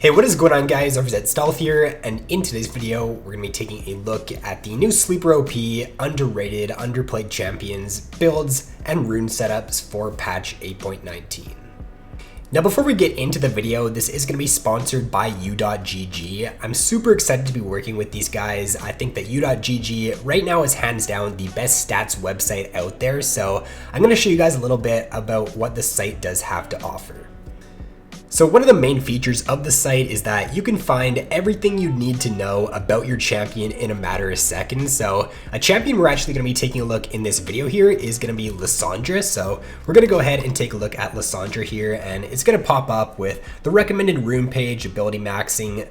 Hey, what is going on, guys? Over at Stealth here, and in today's video, we're going to be taking a look at the new Sleeper OP, underrated, underplayed champions, builds, and rune setups for patch 8.19. Now, before we get into the video, this is going to be sponsored by U.GG. I'm super excited to be working with these guys. I think that U.GG right now is hands down the best stats website out there, so I'm going to show you guys a little bit about what the site does have to offer. So one of the main features of the site is that you can find everything you need to know about your champion in a matter of seconds. So a champion we're actually going to be taking a look in this video here is going to be Lissandra. So we're going to go ahead and take a look at Lissandra here, and it's going to pop up with the recommended rune page, ability maxing,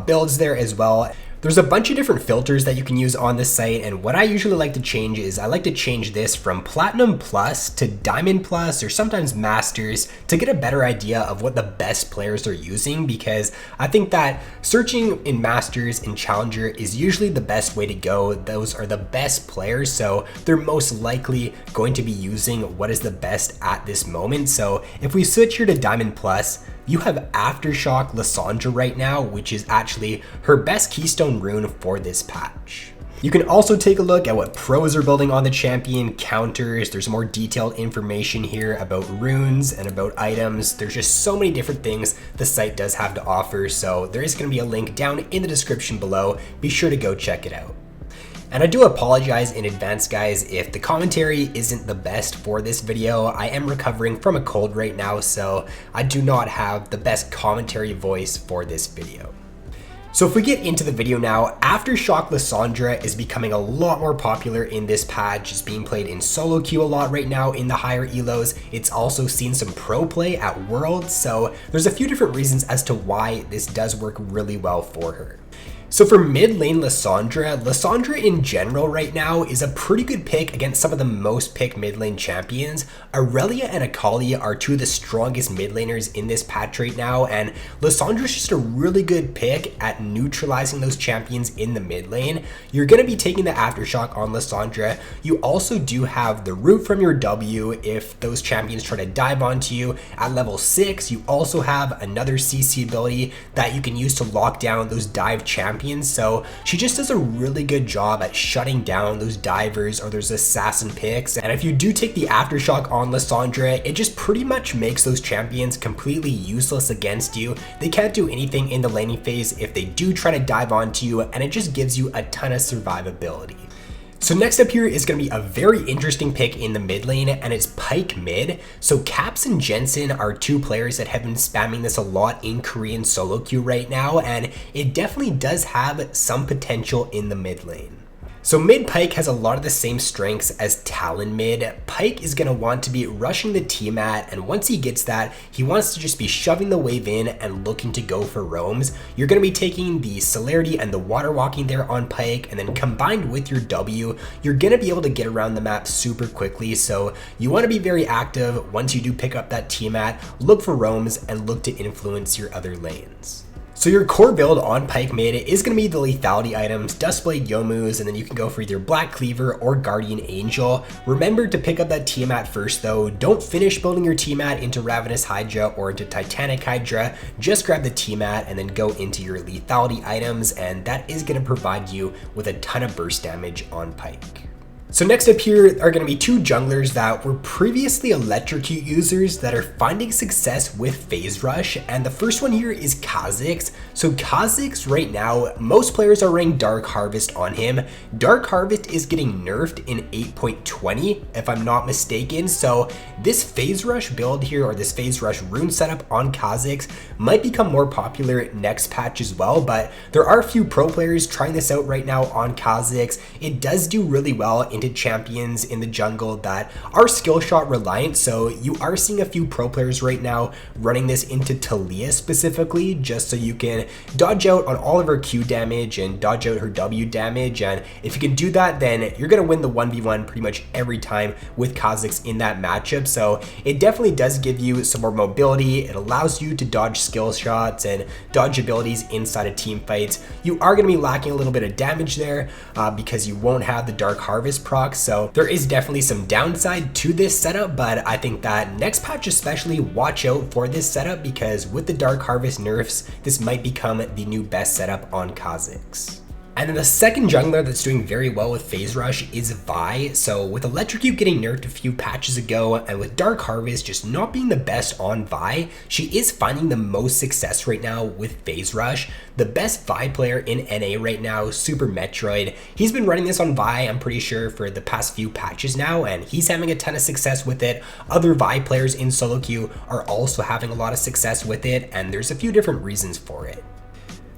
builds there as well. There's a bunch of different filters that you can use on this site, and what I usually like to change is I like to change this from Platinum Plus to Diamond Plus or sometimes Masters to get a better idea of what the best players are using, because I think that searching in Masters and Challenger is usually the best way to go. Those are the best players, so they're most likely going to be using what is the best at this moment. So if we switch here to Diamond Plus, you have Aftershock Lissandra right now, which is actually her best keystone rune for this patch. You can also take a look at what pros are building on the champion, counters. There's more detailed information here about runes and about items. There's just so many different things the site does have to offer, so there is going to be a link down in the description below. Be sure to go check it out. And I do apologize in advance, guys, if the commentary isn't the best for this video. I am recovering from a cold right now, so I do not have the best commentary voice for this video. So if we get into the video now, Aftershock Lissandra is becoming a lot more popular in this patch. It's being played in solo queue a lot right now in the higher elos. It's also seen some pro play at Worlds, so there's a few different reasons as to why this does work really well for her. So for mid lane Lissandra in general right now is a pretty good pick against some of the most picked mid lane champions. Aurelia and Akali are two of the strongest mid laners in this patch right now, and Lissandra's just a really good pick at neutralizing those champions in the mid lane. You're going to be taking the Aftershock on Lissandra. You also do have the root from your W if those champions try to dive onto you. At level 6, you also have another CC ability that you can use to lock down those dive champions. So she just does a really good job at shutting down those divers or those assassin picks. And if you do take the Aftershock on Lissandra, it just pretty much makes those champions completely useless against you. They can't do anything in the laning phase if they do try to dive onto you, and it just gives you a ton of survivability. So next up here is going to be a very interesting pick in the mid lane, and it's Pyke mid. So Caps and Jensen are two players that have been spamming this a lot in Korean solo queue right now, and it definitely does have some potential in the mid lane. So mid Pyke has a lot of the same strengths as Talon mid. Pyke is going to want to be rushing the Tiamat, and once he gets that, he wants to just be shoving the wave in and looking to go for roams. You're going to be taking the celerity and the water walking there on Pyke, and then combined with your W, you're going to be able to get around the map super quickly. So you want to be very active once you do pick up that Tiamat, look for roams, and look to influence your other lanes. So your core build on Pyke mid is going to be the lethality items, Duskblade Youmuu's, and then you can go for either Black Cleaver or Guardian Angel. Remember to pick up that Tiamat first though. Don't finish building your Tiamat into Ravenous Hydra or into Titanic Hydra. Just grab the Tiamat and then go into your lethality items, and that is going to provide you with a ton of burst damage on Pyke. So next up here are going to be two junglers that were previously Electrocute users that are finding success with Phase Rush, and the first one here is Khazix. So Khazix right now, most players are running Dark Harvest on him. Dark Harvest is getting nerfed in 8.20 if I'm not mistaken, so this Phase Rush build here, or this Phase Rush rune setup on Khazix, might become more popular next patch as well, but there are a few pro players trying this out right now on Khazix. It does do really well into champions in the jungle that are skill shot reliant, so you are seeing a few pro players right now running this into Talia specifically, just so you can dodge out on all of her Q damage and dodge out her W damage. And if you can do that, then you're going to win the 1v1 pretty much every time with Khazix in that matchup. So it definitely does give you some more mobility. It allows you to dodge skill shots and dodge abilities inside of team fights. You are going to be lacking a little bit of damage there because you won't have the Dark Harvest proc, so there is definitely some downside to this setup, but I think that next patch especially, watch out for this setup because with the Dark Harvest nerfs, this might become the new best setup on Khazix. And then the second jungler that's doing very well with Phase Rush is Vi. So with Electrocute getting nerfed a few patches ago, and with Dark Harvest just not being the best on Vi, she is finding the most success right now with Phase Rush. The best Vi player in NA right now, Super Metroid, he's been running this on Vi, I'm pretty sure, for the past few patches now, and he's having a ton of success with it. Other Vi players in solo queue are also having a lot of success with it, and there's a few different reasons for it.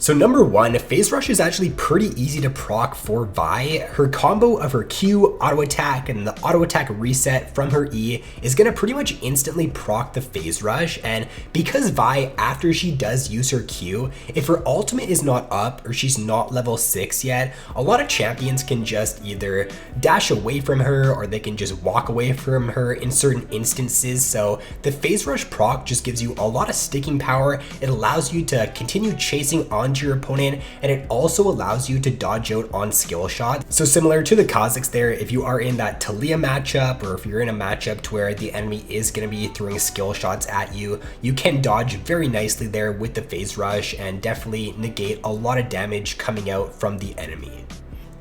So number one, Phase Rush is actually pretty easy to proc for Vi. Her combo of her Q, auto attack, and the auto attack reset from her E is gonna pretty much instantly proc the Phase Rush, and because Vi, after she does use her Q, if her ultimate is not up or she's not level 6 yet, a lot of champions can just either dash away from her or they can just walk away from her in certain instances. So the Phase Rush proc just gives you a lot of sticking power. It allows you to continue chasing on to your opponent, and it also allows you to dodge out on skill shots. So similar to the Khazix there, if you are in that Talia matchup, or if you're in a matchup to where the enemy is going to be throwing skill shots at you, you can dodge very nicely there with the Phase Rush and definitely negate a lot of damage coming out from the enemy.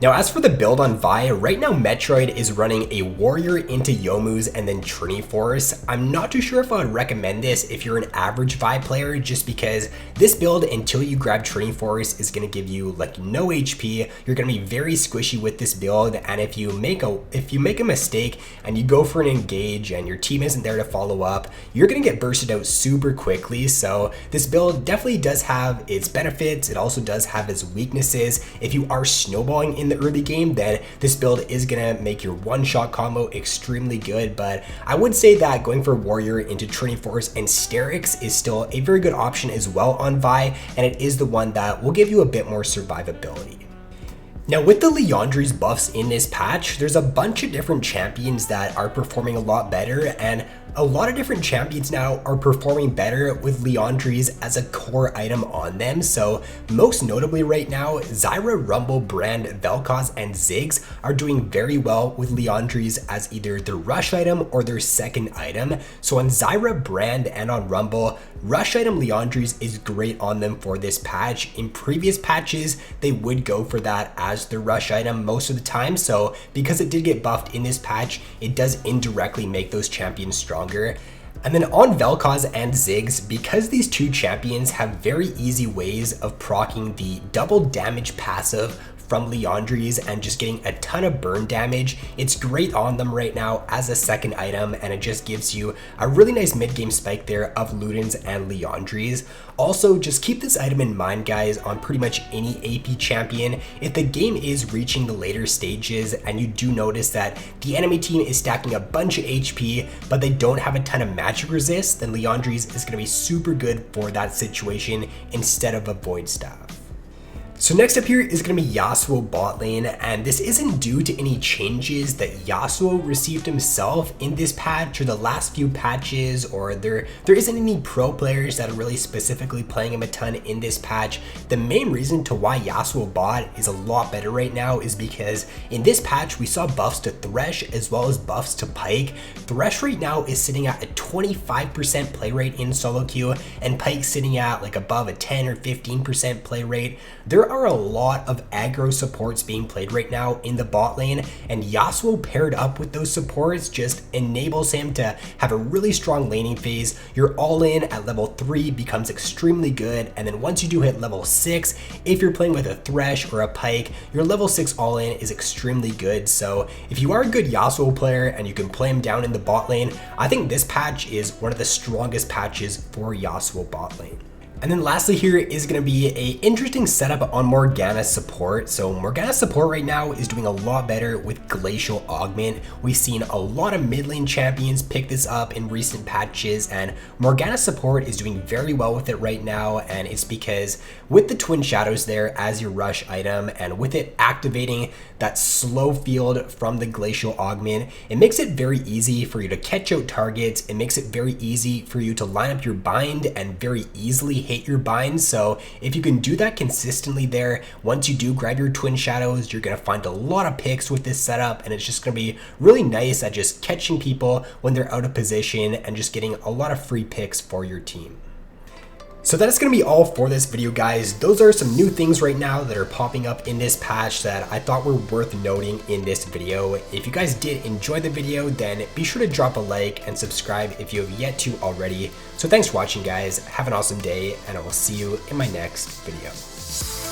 Now as for the build on Vi, right now Metroid is running a Warrior into Youmuu's and then Trinity Force. I'm not too sure if I would recommend this if you're an average Vi player, just because this build, until you grab Trinity Force, is going to give you like no HP. You're going to be very squishy with this build, and if you make a mistake and you go for an engage and your team isn't there to follow up, you're going to get bursted out super quickly. So this build definitely does have its benefits. It also does have its weaknesses. If you are snowballing in the early game, then this build is gonna make your one-shot combo extremely good, but I would say that going for Warrior into Trinity Force and Sterix is still a very good option as well on Vi, and it is the one that will give you a bit more survivability. Now with the Lissandre's buffs in this patch, there's a bunch of different champions that are performing a lot better, and a lot of different champions now are performing better with Lissandre's as a core item on them. So most notably right now, Zyra, Rumble, Brand, Vel'Koz, and Ziggs are doing very well with Lissandre's as either their rush item or their second item. So on Zyra, Brand, and on Rumble, rush item Lissandre's is great on them for this patch. In previous patches, they would go for that as their rush item most of the time. So because it did get buffed in this patch, it does indirectly make those champions stronger. And then on Vel'Koz and Ziggs, because these two champions have very easy ways of proccing the double damage passive from Lissandre's and just getting a ton of burn damage, it's great on them right now as a second item, and it just gives you a really nice mid-game spike there of Luden's and Lissandre's. Also, just keep this item in mind, guys, on pretty much any AP champion. If the game is reaching the later stages and you do notice that the enemy team is stacking a bunch of HP, but they don't have a ton of magic resist, then Lissandre's is going to be super good for that situation instead of a Void Staff. So next up here is going to be Yasuo bot lane, and this isn't due to any changes that Yasuo received himself in this patch or the last few patches, or there isn't any pro players that are really specifically playing him a ton in this patch. The main reason to why Yasuo bot is a lot better right now is because in this patch we saw buffs to Thresh as well as buffs to Pyke. Thresh right now is sitting at a 25% play rate in solo queue, and Pyke sitting at like above a 10 or 15% play rate. There are a lot of aggro supports being played right now in the bot lane, and Yasuo paired up with those supports just enables him to have a really strong laning phase. Your all-in at level 3 becomes extremely good, and then once you do hit level 6, if you're playing with a Thresh or a Pyke, your level 6 all-in is extremely good. So if you are a good Yasuo player and you can play him down in the bot lane, I think this patch is one of the strongest patches for Yasuo bot lane. And then lastly here is going to be a interesting setup on Morgana support. So Morgana support right now is doing a lot better with Glacial Augment. We've seen a lot of mid lane champions pick this up in recent patches, and Morgana support is doing very well with it right now, and it's because with the Twin Shadows there as your rush item, and with it activating that slow field from the Glacial Augment, it makes it very easy for you to catch out targets. It makes it very easy for you to line up your bind and very easily hit your binds. So if you can do that consistently there, once you do grab your Twin Shadows, you're going to find a lot of picks with this setup, and it's just going to be really nice at just catching people when they're out of position and just getting a lot of free picks for your team. So that is going to be all for this video, guys. Those are some new things right now that are popping up in this patch that I thought were worth noting in this video. If you guys did enjoy the video, then be sure to drop a like and subscribe if you have yet to already. So thanks for watching, guys. Have an awesome day, and I will see you in my next video.